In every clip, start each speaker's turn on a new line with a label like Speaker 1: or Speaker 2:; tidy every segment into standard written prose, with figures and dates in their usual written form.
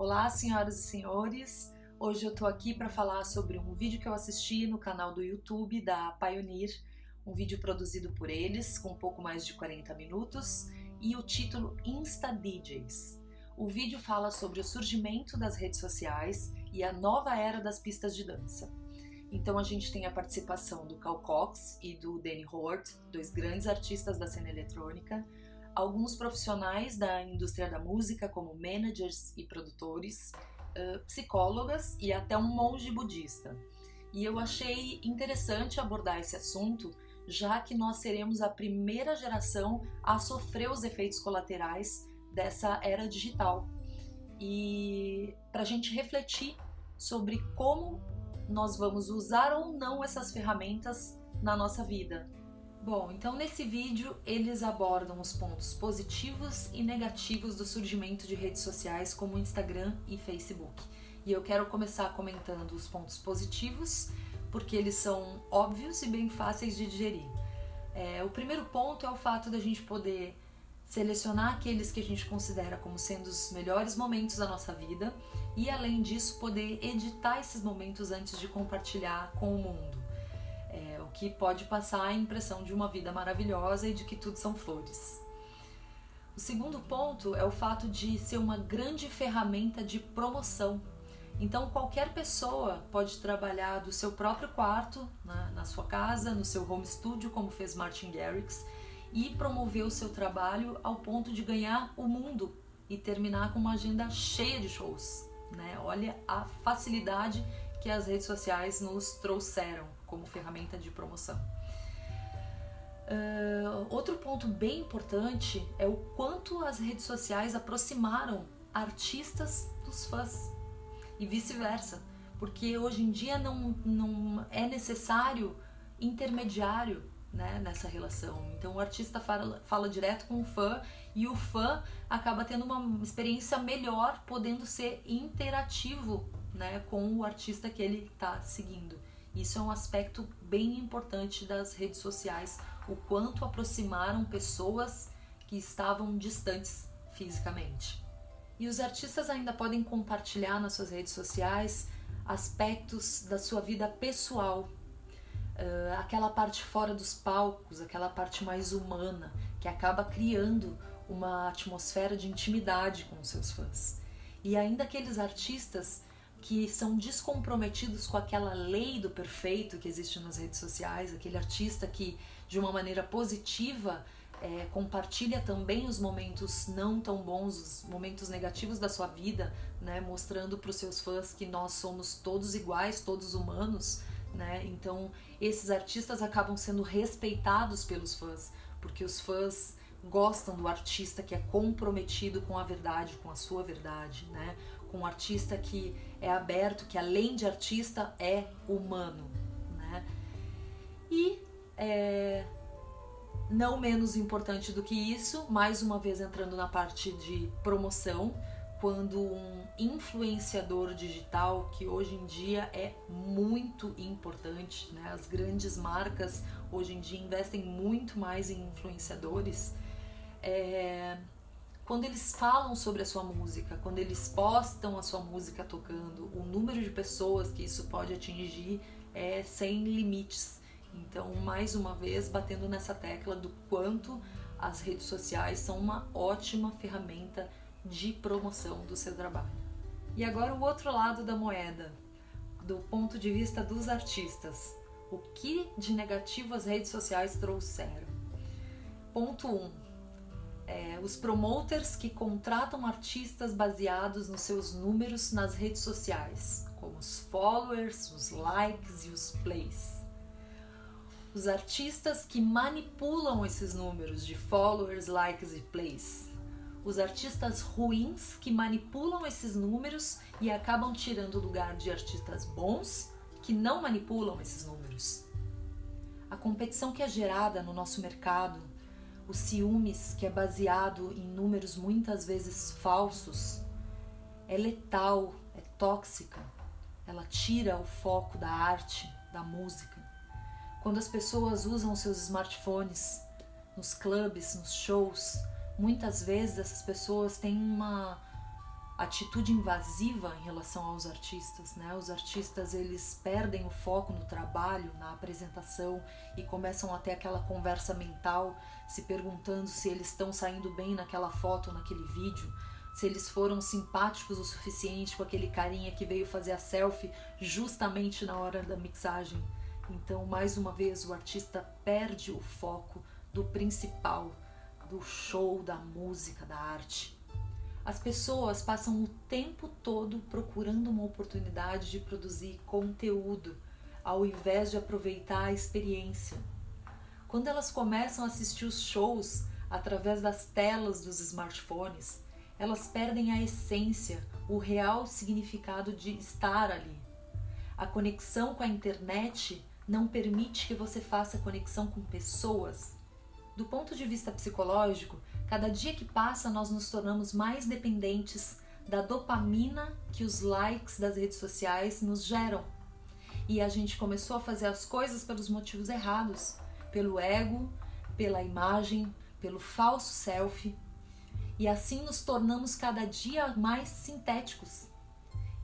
Speaker 1: Olá, senhoras e senhores! Hoje eu tô aqui para falar sobre um vídeo que eu assisti no canal do YouTube da Pioneer, um vídeo produzido por eles, com um pouco mais de 40 minutos, e o título Insta DJs. O vídeo fala sobre o surgimento das redes sociais e a nova era das pistas de dança. Então a gente tem a participação do Carl Cox e do Danny Hoard, dois grandes artistas da cena eletrônica, alguns profissionais da indústria da música, como managers e produtores, psicólogas e até um monge budista. E eu achei interessante abordar esse assunto, já que nós seremos a primeira geração a sofrer os efeitos colaterais dessa era digital. E para a gente refletir sobre como nós vamos usar ou não essas ferramentas na nossa vida. Bom, então nesse vídeo eles abordam os pontos positivos e negativos do surgimento de redes sociais como Instagram e Facebook. E eu quero começar comentando os pontos positivos, porque eles são óbvios e bem fáceis de digerir. O primeiro ponto é o fato da gente poder selecionar aqueles que a gente considera como sendo os melhores momentos da nossa vida e, além disso, poder editar esses momentos antes de compartilhar com o mundo. O que pode passar a impressão de uma vida maravilhosa e de que tudo são flores. O segundo ponto é o fato de ser uma grande ferramenta de promoção. Então qualquer pessoa pode trabalhar do seu próprio quarto, na sua casa, no seu home studio, como fez Martin Garrix, e promover o seu trabalho ao ponto de ganhar o mundo e terminar com uma agenda cheia de shows. Olha a facilidade que as redes sociais nos trouxeram como ferramenta de promoção. Outro ponto bem importante é o quanto as redes sociais aproximaram artistas dos fãs e vice-versa, porque hoje em dia não é necessário intermediário, nessa relação. Então o artista fala direto com o fã e o fã acaba tendo uma experiência melhor, podendo ser interativo, com o artista que ele está seguindo. Isso é um aspecto bem importante das redes sociais, o quanto aproximaram pessoas que estavam distantes fisicamente. E os artistas ainda podem compartilhar nas suas redes sociais aspectos da sua vida pessoal, aquela parte fora dos palcos, aquela parte mais humana, que acaba criando uma atmosfera de intimidade com os seus fãs. E ainda aqueles artistas que são descomprometidos com aquela lei do perfeito que existe nas redes sociais, aquele artista que de uma maneira positiva compartilha também os momentos não tão bons, os momentos negativos da sua vida, mostrando para os seus fãs que nós somos todos iguais, todos humanos, Então esses artistas acabam sendo respeitados pelos fãs, porque os fãs gostam do artista que é comprometido com a verdade, com a sua verdade, com um artista que é aberto, que além de artista é humano, E não menos importante do que isso, mais uma vez entrando na parte de promoção, quando um influenciador digital, que hoje em dia é muito importante, as grandes marcas hoje em dia investem muito mais em influenciadores, quando eles falam sobre a sua música, quando eles postam a sua música tocando, o número de pessoas que isso pode atingir é sem limites. Então, mais uma vez, batendo nessa tecla do quanto as redes sociais são uma ótima ferramenta de promoção do seu trabalho. E agora o outro lado da moeda, do ponto de vista dos artistas. O que de negativo as redes sociais trouxeram? Ponto 1. Os promoters que contratam artistas baseados nos seus números nas redes sociais, como os followers, os likes e os plays. Os artistas que manipulam esses números de followers, likes e plays. Os artistas ruins que manipulam esses números e acabam tirando o lugar de artistas bons que não manipulam esses números. A competição que é gerada no nosso mercado, o ciúmes que é baseado em números muitas vezes falsos, é letal, é tóxica. Ela tira o foco da arte, da música. Quando as pessoas usam seus smartphones nos clubes, nos shows, muitas vezes essas pessoas têm atitude invasiva em relação aos artistas, né? Os artistas, eles perdem o foco no trabalho, na apresentação, e começam a ter aquela conversa mental, se perguntando se eles estão saindo bem naquela foto, naquele vídeo, se eles foram simpáticos o suficiente com aquele carinha que veio fazer a selfie justamente na hora da mixagem. Então, mais uma vez, o artista perde o foco do principal, do show, da música, da arte. As pessoas passam o tempo todo procurando uma oportunidade de produzir conteúdo, ao invés de aproveitar a experiência. Quando elas começam a assistir os shows através das telas dos smartphones, elas perdem a essência, o real significado de estar ali. A conexão com a internet não permite que você faça conexão com pessoas. Do ponto de vista psicológico, cada dia que passa nós nos tornamos mais dependentes da dopamina que os likes das redes sociais nos geram. E a gente começou a fazer as coisas pelos motivos errados, pelo ego, pela imagem, pelo falso selfie. E assim nos tornamos cada dia mais sintéticos.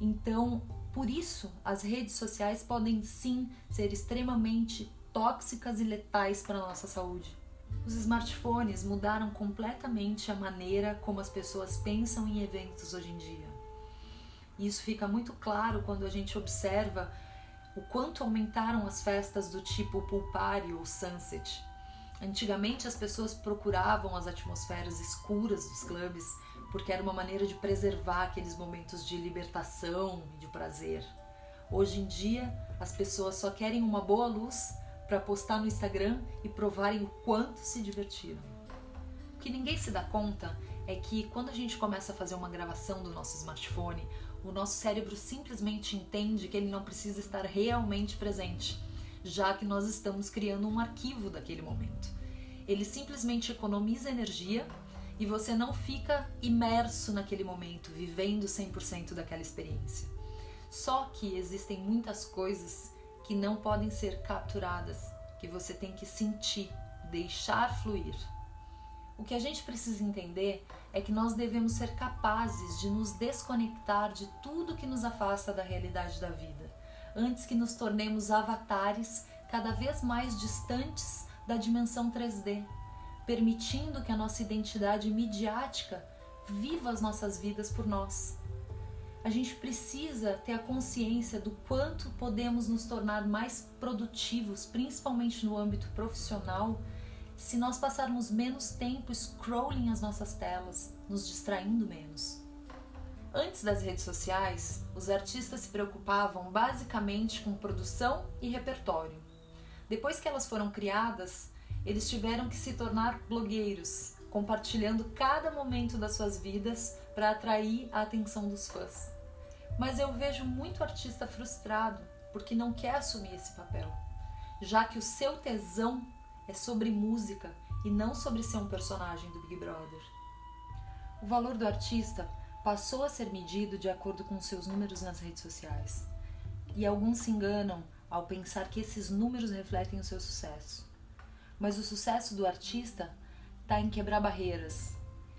Speaker 1: Então, por isso, as redes sociais podem sim ser extremamente tóxicas e letais para a nossa saúde. Os smartphones mudaram completamente a maneira como as pessoas pensam em eventos hoje em dia. E isso fica muito claro quando a gente observa o quanto aumentaram as festas do tipo pool party ou sunset. Antigamente as pessoas procuravam as atmosferas escuras dos clubes porque era uma maneira de preservar aqueles momentos de libertação e de prazer. Hoje em dia as pessoas só querem uma boa luz para postar no Instagram e provarem o quanto se divertiram. O que ninguém se dá conta é que quando a gente começa a fazer uma gravação do nosso smartphone, o nosso cérebro simplesmente entende que ele não precisa estar realmente presente, já que nós estamos criando um arquivo daquele momento. Ele simplesmente economiza energia e você não fica imerso naquele momento, vivendo 100% daquela experiência. Só que existem muitas coisas que não podem ser capturadas, que você tem que sentir, deixar fluir. O que a gente precisa entender é que nós devemos ser capazes de nos desconectar de tudo que nos afasta da realidade da vida, antes que nos tornemos avatares cada vez mais distantes da dimensão 3D, permitindo que a nossa identidade midiática viva as nossas vidas por nós. A gente precisa ter a consciência do quanto podemos nos tornar mais produtivos, principalmente no âmbito profissional, se nós passarmos menos tempo scrolling as nossas telas, nos distraindo menos. Antes das redes sociais, os artistas se preocupavam basicamente com produção e repertório. Depois que elas foram criadas, eles tiveram que se tornar blogueiros, compartilhando cada momento das suas vidas para atrair a atenção dos fãs. Mas eu vejo muito artista frustrado porque não quer assumir esse papel, já que o seu tesão é sobre música e não sobre ser um personagem do Big Brother. O valor do artista passou a ser medido de acordo com seus números nas redes sociais. E alguns se enganam ao pensar que esses números refletem o seu sucesso. Mas o sucesso do artista está em quebrar barreiras,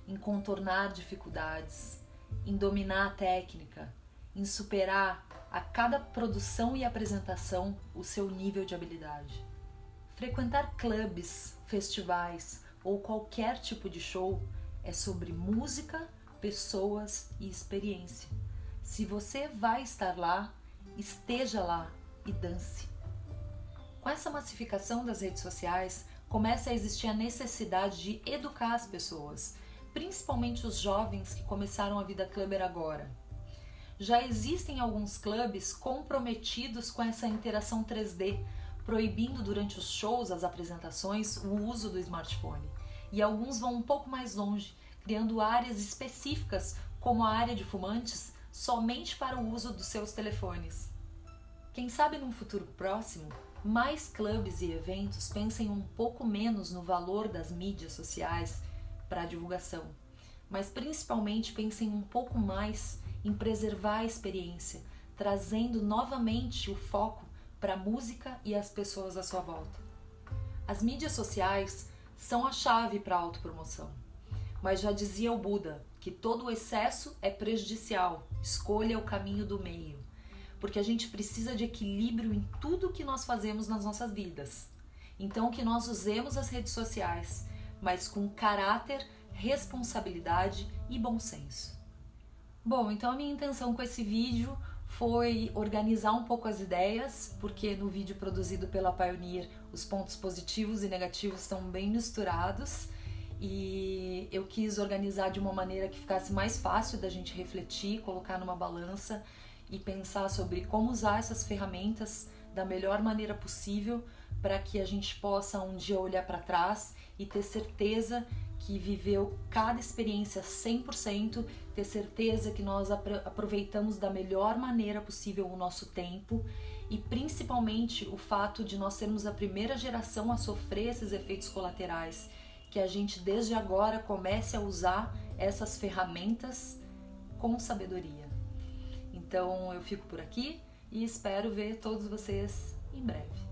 Speaker 1: em contornar dificuldades, em dominar a técnica, em superar a cada produção e apresentação o seu nível de habilidade. Frequentar clubes, festivais ou qualquer tipo de show é sobre música, pessoas e experiência. Se você vai estar lá, esteja lá e dance. Com essa massificação das redes sociais, começa a existir a necessidade de educar as pessoas, principalmente os jovens que começaram a vida clubber agora. Já existem alguns clubes comprometidos com essa interação 3D, proibindo durante os shows, as apresentações, o uso do smartphone. E alguns vão um pouco mais longe, criando áreas específicas, como a área de fumantes, somente para o uso dos seus telefones. Quem sabe num futuro próximo, mais clubes e eventos pensem um pouco menos no valor das mídias sociais para a divulgação, mas principalmente pensem um pouco mais em preservar a experiência, trazendo novamente o foco para a música e as pessoas à sua volta. As mídias sociais são a chave para a autopromoção, mas já dizia o Buda que que todo o excesso é prejudicial. Escolha o caminho do meio, porque a gente precisa de equilíbrio em tudo que nós fazemos nas nossas vidas. Então que nós usemos as redes sociais, mas com caráter, responsabilidade e bom senso. Bom, então a minha intenção com esse vídeo foi organizar um pouco as ideias, porque no vídeo produzido pela Pioneer os pontos positivos e negativos estão bem misturados e eu quis organizar de uma maneira que ficasse mais fácil da gente refletir, colocar numa balança e pensar sobre como usar essas ferramentas da melhor maneira possível para que a gente possa um dia olhar para trás e ter certeza que viveu cada experiência 100%, ter certeza que nós aproveitamos da melhor maneira possível o nosso tempo e principalmente o fato de nós sermos a primeira geração a sofrer esses efeitos colaterais, que a gente desde agora comece a usar essas ferramentas com sabedoria. Então eu fico por aqui e espero ver todos vocês em breve.